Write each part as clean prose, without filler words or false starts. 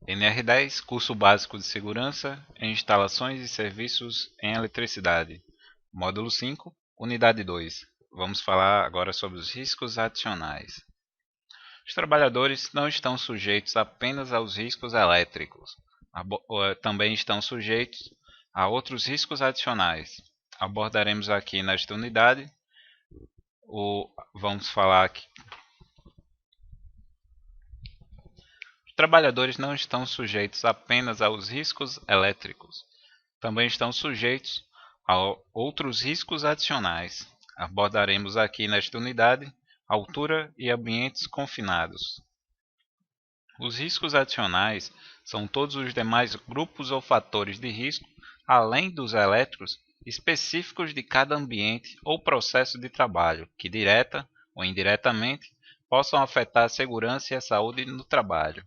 NR10, curso básico de segurança em instalações e serviços em eletricidade. Módulo 5, unidade 2. Vamos falar agora sobre os riscos adicionais. Os trabalhadores não estão sujeitos apenas aos riscos elétricos, também estão sujeitos a outros riscos adicionais. Abordaremos aqui nesta unidade, vamos falar aqui. Os trabalhadores não estão sujeitos apenas aos riscos elétricos, também estão sujeitos a outros riscos adicionais. Abordaremos aqui nesta unidade altura e ambientes confinados. Os riscos adicionais são todos os demais grupos ou fatores de risco, além dos elétricos, específicos de cada ambiente ou processo de trabalho, que direta ou indiretamente possam afetar a segurança e a saúde no trabalho.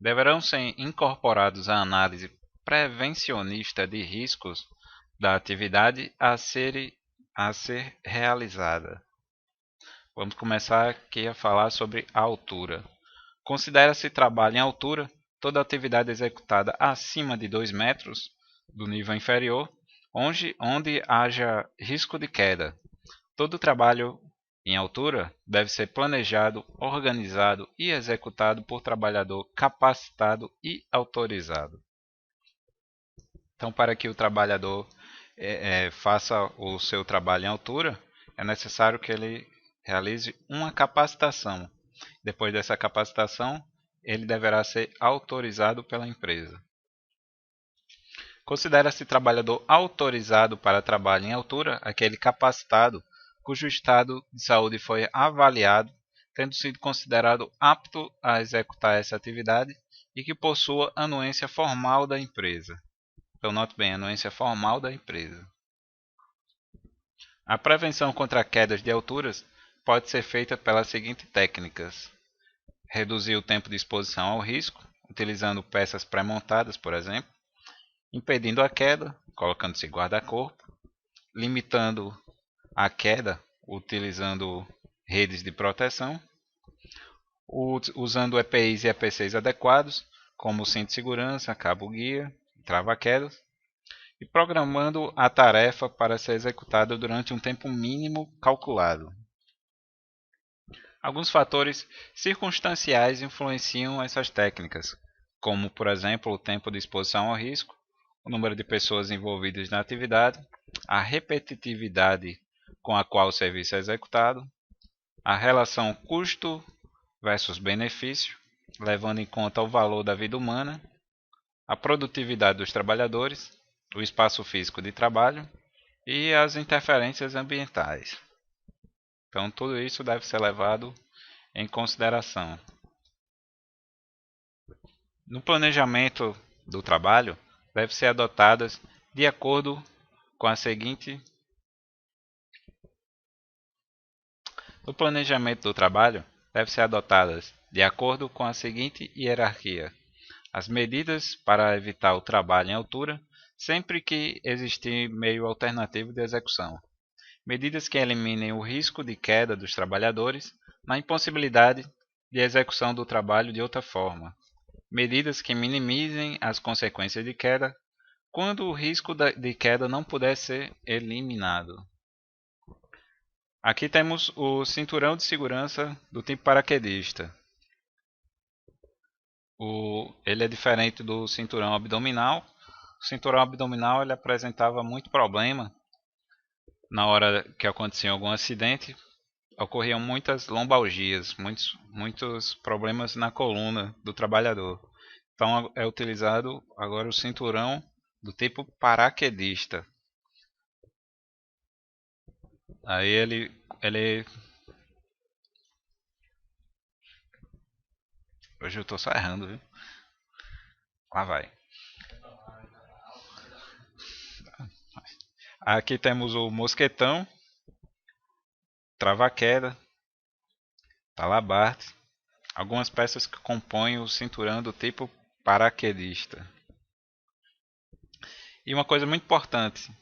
Deverão ser incorporados à análise prevencionista de riscos da atividade a ser realizada. Vamos começar aqui a falar sobre a altura. Considera-se trabalho em altura toda atividade executada acima de 2 metros do nível inferior, onde haja risco de queda. Todo trabalho em altura deve ser planejado, organizado e executado por trabalhador capacitado e autorizado. Então, para que o trabalhador faça o seu trabalho em altura, é necessário que ele realize uma capacitação. Depois dessa capacitação, ele deverá ser autorizado pela empresa. Considera-se trabalhador autorizado para trabalho em altura aquele capacitado cujo estado de saúde foi avaliado, tendo sido considerado apto a executar essa atividade e que possua anuência formal da empresa. Então, note bem, anuência formal da empresa. A prevenção contra quedas de alturas pode ser feita pelas seguintes técnicas: reduzir o tempo de exposição ao risco, utilizando peças pré-montadas, por exemplo, impedindo a queda, colocando-se guarda-corpo, limitando a queda, utilizando redes de proteção, usando EPIs e EPCs adequados, como cinto de segurança, cabo-guia, trava-quedas, e programando a tarefa para ser executada durante um tempo mínimo calculado. Alguns fatores circunstanciais influenciam essas técnicas, como, por exemplo, o tempo de exposição ao risco, o número de pessoas envolvidas na atividade, a repetitividade com a qual o serviço é executado, a relação custo versus benefício, levando em conta o valor da vida humana, a produtividade dos trabalhadores, o espaço físico de trabalho e as interferências ambientais. Então, tudo isso deve ser levado em consideração. No planejamento do trabalho, deve ser adotadas de acordo com a seguinte. No planejamento do trabalho, deve ser adotadas de acordo com a seguinte hierarquia: as medidas para evitar o trabalho em altura, sempre que existir meio alternativo de execução. Medidas que eliminem o risco de queda dos trabalhadores na impossibilidade de execução do trabalho de outra forma. Medidas que minimizem as consequências de queda quando o risco de queda não puder ser eliminado. Aqui temos o cinturão de segurança do tipo paraquedista. Ele é diferente do cinturão abdominal. O cinturão abdominal ele apresentava muito problema na hora que acontecia algum acidente. Ocorriam muitas lombalgias, muitos problemas na coluna do trabalhador. Então é utilizado agora o cinturão do tipo paraquedista. Aí ele hoje eu estou só errando, viu? Lá vai. Aqui temos o mosquetão, trava-queda, talabarte, algumas peças que compõem o cinturão do tipo paraquedista. E uma coisa muito importante: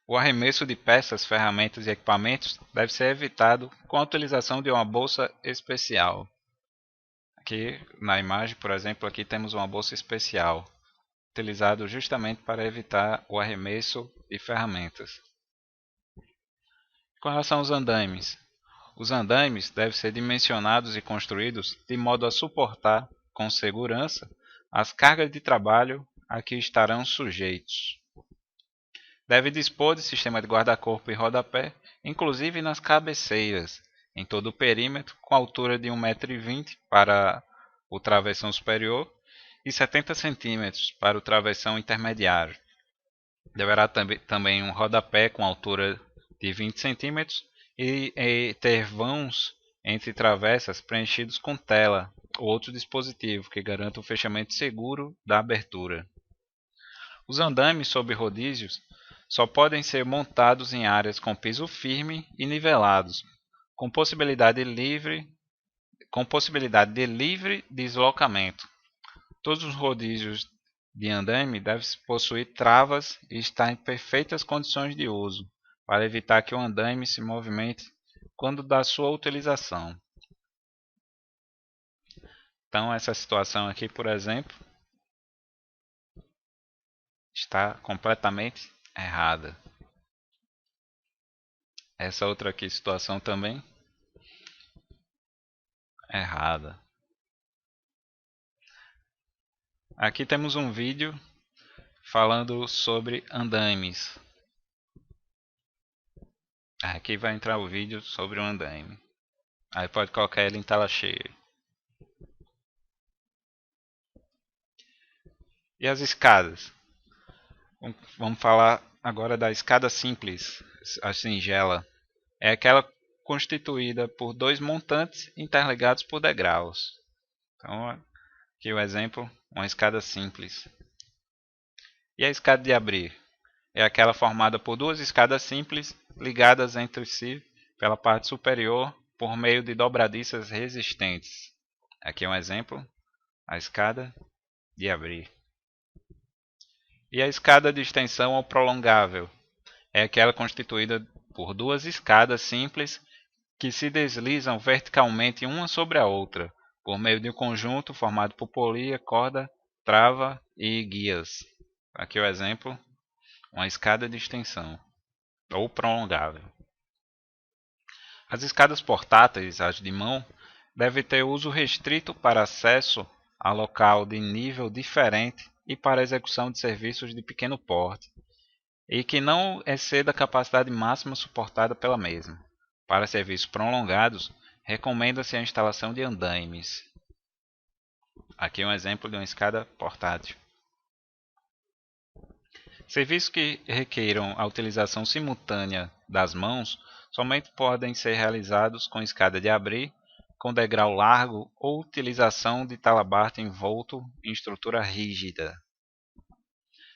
o arremesso de peças, ferramentas e equipamentos deve ser evitado com a utilização de uma bolsa especial. Aqui na imagem, por exemplo, aqui temos uma bolsa especial, utilizado justamente para evitar o arremesso de ferramentas. Com relação aos andaimes, os andaimes devem ser dimensionados e construídos de modo a suportar com segurança as cargas de trabalho a que estarão sujeitos. Deve dispor de sistema de guarda-corpo e rodapé, inclusive nas cabeceiras, em todo o perímetro, com altura de 1,20 m para o travessão superior e 70 cm para o travessão intermediário. Deverá também um rodapé com altura de 20 cm e ter vãos entre travessas preenchidos com tela ou outro dispositivo que garanta o fechamento seguro da abertura. Os andames sob rodízios só podem ser montados em áreas com piso firme e nivelados, com possibilidade de livre deslocamento. Todos os rodízios de andaime devem possuir travas e estar em perfeitas condições de uso, para evitar que o andaime se movimente quando da sua utilização. Então essa situação aqui, por exemplo, está completamente errada. Essa outra aqui situação também errada. Aqui temos um vídeo falando sobre andaimes. Aqui vai entrar o vídeo sobre o andaime. Aí pode colocar ele em tela cheia. E as escadas? Vamos falar agora da escada simples, a singela. É aquela constituída por dois montantes interligados por degraus. Então, aqui o exemplo, uma escada simples. E a escada de abrir? É aquela formada por duas escadas simples ligadas entre si pela parte superior por meio de dobradiças resistentes. Aqui é um exemplo, a escada de abrir. E a escada de extensão ou prolongável? É aquela constituída por duas escadas simples que se deslizam verticalmente uma sobre a outra, por meio de um conjunto formado por polia, corda, trava e guias. Aqui é o exemplo, uma escada de extensão ou prolongável. As escadas portáteis, as de mão, devem ter uso restrito para acesso a local de nível diferente e para execução de serviços de pequeno porte, e que não exceda a capacidade máxima suportada pela mesma. Para serviços prolongados, recomenda-se a instalação de andaimes. Aqui é um exemplo de uma escada portátil. Serviços que requeiram a utilização simultânea das mãos somente podem ser realizados com escada de abrir, com degrau largo ou utilização de talabarte envolto em estrutura rígida.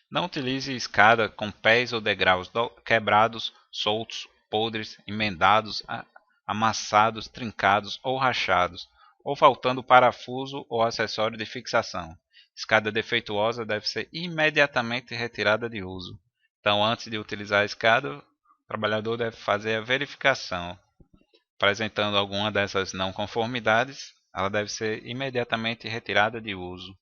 Não utilize escada com pés ou degraus quebrados, soltos, podres, emendados, amassados, trincados ou rachados, ou faltando parafuso ou acessório de fixação. Escada defeituosa deve ser imediatamente retirada de uso. Então, antes de utilizar a escada, o trabalhador deve fazer a verificação. Apresentando alguma dessas não conformidades, ela deve ser imediatamente retirada de uso.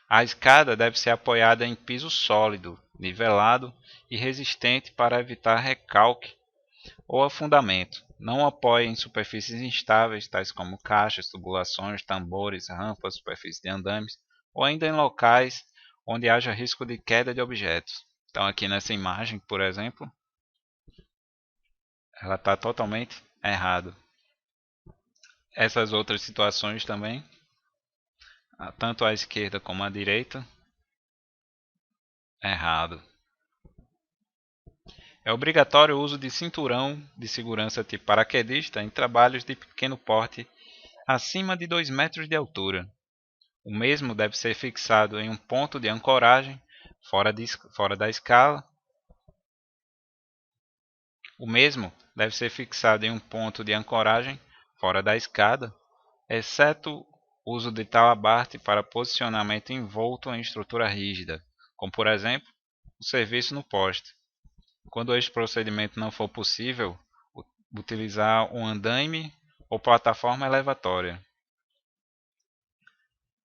A escada deve ser apoiada em piso sólido, nivelado e resistente para evitar recalque ou afundamento. Não apoie em superfícies instáveis, tais como caixas, tubulações, tambores, rampas, superfícies de andames, ou ainda em locais onde haja risco de queda de objetos. Então aqui nessa imagem, por exemplo, ela está totalmente errada. Essas outras situações também, tanto à esquerda como à direita, errado. É obrigatório o uso de cinturão de segurança tipo paraquedista em trabalhos de pequeno porte acima de 2 metros de altura. O mesmo deve ser fixado em um ponto de ancoragem fora da escala. O mesmo deve ser fixado em um ponto de ancoragem fora da escada, exceto o uso de talabarte para posicionamento envolto em estrutura rígida, como por exemplo, o serviço no poste. Quando este procedimento não for possível, utilizar um andaime ou plataforma elevatória.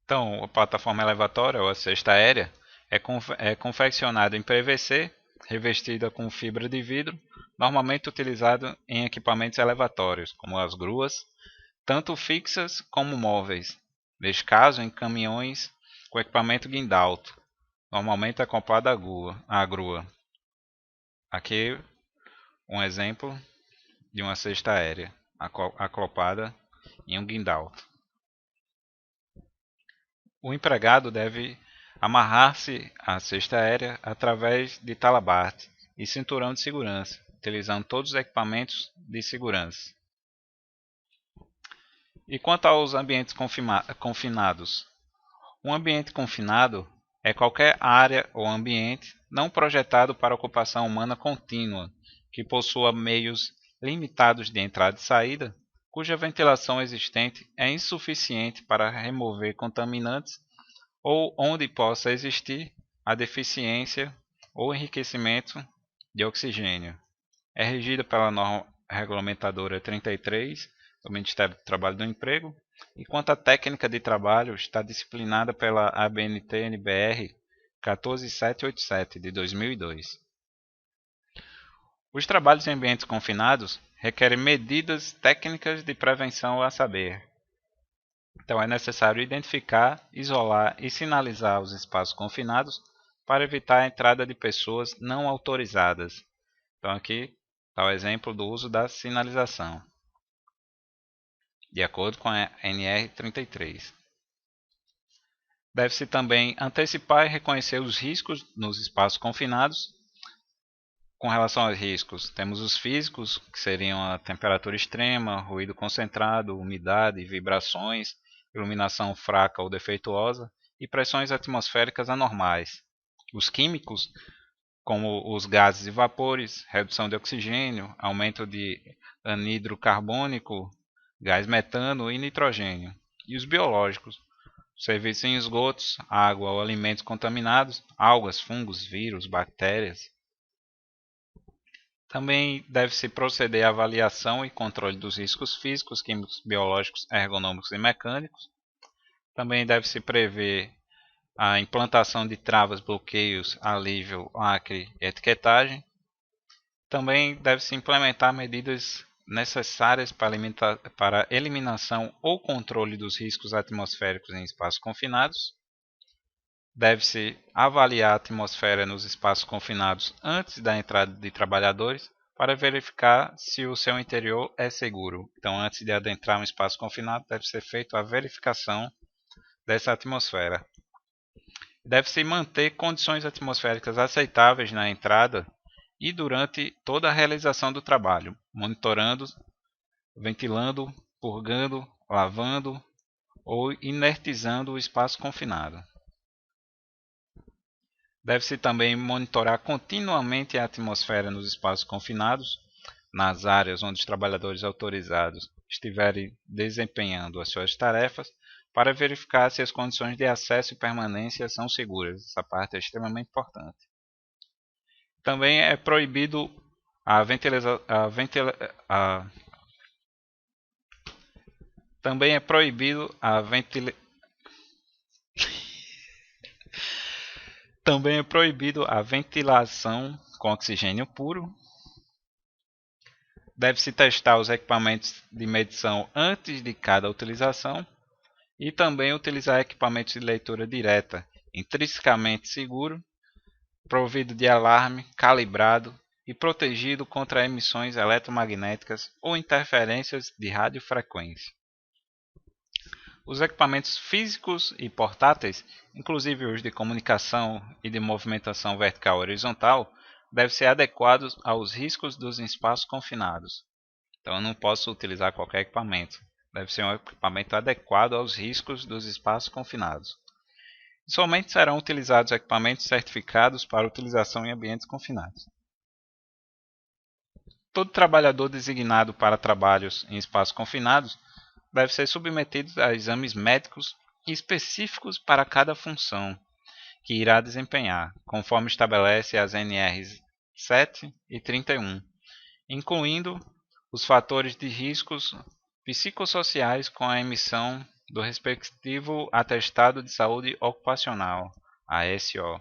Então, a plataforma elevatória ou a cesta aérea é confeccionada em PVC, revestida com fibra de vidro, normalmente utilizado em equipamentos elevatórios, como as gruas, tanto fixas como móveis. Neste caso, em caminhões com equipamento guinda-alto, normalmente acoplado à grua. Aqui um exemplo de uma cesta aérea acoplada em um guinda-alto. O empregado deve amarrar-se à cesta aérea através de talabarte e cinturão de segurança, utilizando todos os equipamentos de segurança. E quanto aos ambientes confinados? Um ambiente confinado é qualquer área ou ambiente não projetado para ocupação humana contínua, que possua meios limitados de entrada e saída, cuja ventilação existente é insuficiente para remover contaminantes ou onde possa existir a deficiência ou enriquecimento de oxigênio. É regida pela norma regulamentadora 33 do Ministério do Trabalho e do Emprego, enquanto a técnica de trabalho está disciplinada pela ABNT-NBR 14787 de 2002. Os trabalhos em ambientes confinados requerem medidas técnicas de prevenção a saber. Então é necessário identificar, isolar e sinalizar os espaços confinados para evitar a entrada de pessoas não autorizadas. Então aqui está o exemplo do uso da sinalização, de acordo com a NR33. Deve-se também antecipar e reconhecer os riscos nos espaços confinados. Com relação aos riscos, temos os físicos, que seriam a temperatura extrema, ruído concentrado, umidade, vibrações, iluminação fraca ou defeituosa e pressões atmosféricas anormais. Os químicos, como os gases e vapores, redução de oxigênio, aumento de anidro carbônico, gás metano e nitrogênio. E os biológicos, serviços em esgotos, água ou alimentos contaminados, algas, fungos, vírus, bactérias. Também deve-se proceder à avaliação e controle dos riscos físicos, químicos, biológicos, ergonômicos e mecânicos. Também deve-se prever a implantação de travas, bloqueios, alívio, lacre e etiquetagem. Também deve-se implementar medidas necessárias para eliminação ou controle dos riscos atmosféricos em espaços confinados. Deve-se avaliar a atmosfera nos espaços confinados antes da entrada de trabalhadores para verificar se o seu interior é seguro. Então, antes de adentrar um espaço confinado, deve ser feita a verificação dessa atmosfera. Deve-se manter condições atmosféricas aceitáveis na entrada e durante toda a realização do trabalho, monitorando, ventilando, purgando, lavando ou inertizando o espaço confinado. Deve-se também monitorar continuamente a atmosfera nos espaços confinados, nas áreas onde os trabalhadores autorizados estiverem desempenhando as suas tarefas, para verificar se as condições de acesso e permanência são seguras. Essa parte é extremamente importante. Também é proibido a ventilação. Também é proibido a Também é proibido a ventilação com oxigênio puro. Deve-se testar os equipamentos de medição antes de cada utilização e também utilizar equipamentos de leitura direta, intrinsecamente seguro, provido de alarme, calibrado e protegido contra emissões eletromagnéticas ou interferências de radiofrequência. Os equipamentos físicos e portáteis, inclusive os de comunicação e de movimentação vertical e horizontal, devem ser adequados aos riscos dos espaços confinados. Então eu não posso utilizar qualquer equipamento. Deve ser um equipamento adequado aos riscos dos espaços confinados. E somente serão utilizados equipamentos certificados para utilização em ambientes confinados. Todo trabalhador designado para trabalhos em espaços confinados deve ser submetido a exames médicos específicos para cada função que irá desempenhar, conforme estabelece as NRs 7 e 31, incluindo os fatores de riscos psicossociais com a emissão do respectivo atestado de saúde ocupacional, ASO.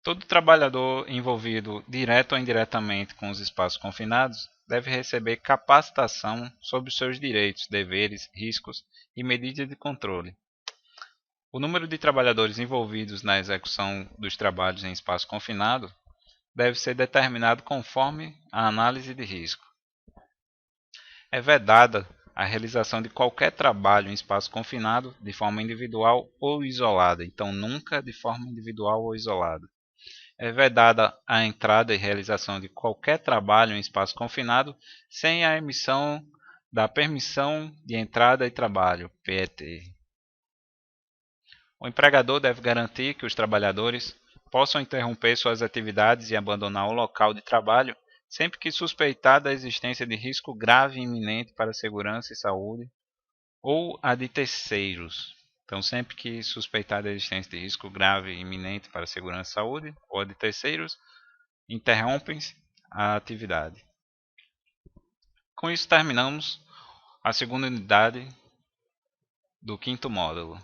Todo trabalhador envolvido direto ou indiretamente com os espaços confinados deve receber capacitação sobre os seus direitos, deveres, riscos e medidas de controle. O número de trabalhadores envolvidos na execução dos trabalhos em espaço confinado deve ser determinado conforme a análise de risco. É vedada a realização de qualquer trabalho em espaço confinado de forma individual ou isolada, então nunca de forma individual ou isolada. É vedada a entrada e realização de qualquer trabalho em espaço confinado sem a emissão da permissão de entrada e trabalho, PET. O empregador deve garantir que os trabalhadores possam interromper suas atividades e abandonar o local de trabalho sempre que suspeitar da existência de risco grave e iminente para a segurança e saúde ou a de terceiros. Então, sempre que suspeitar da existência de risco grave e iminente para a segurança e saúde ou a de terceiros, interrompem a atividade. Com isso, terminamos a segunda unidade do quinto módulo.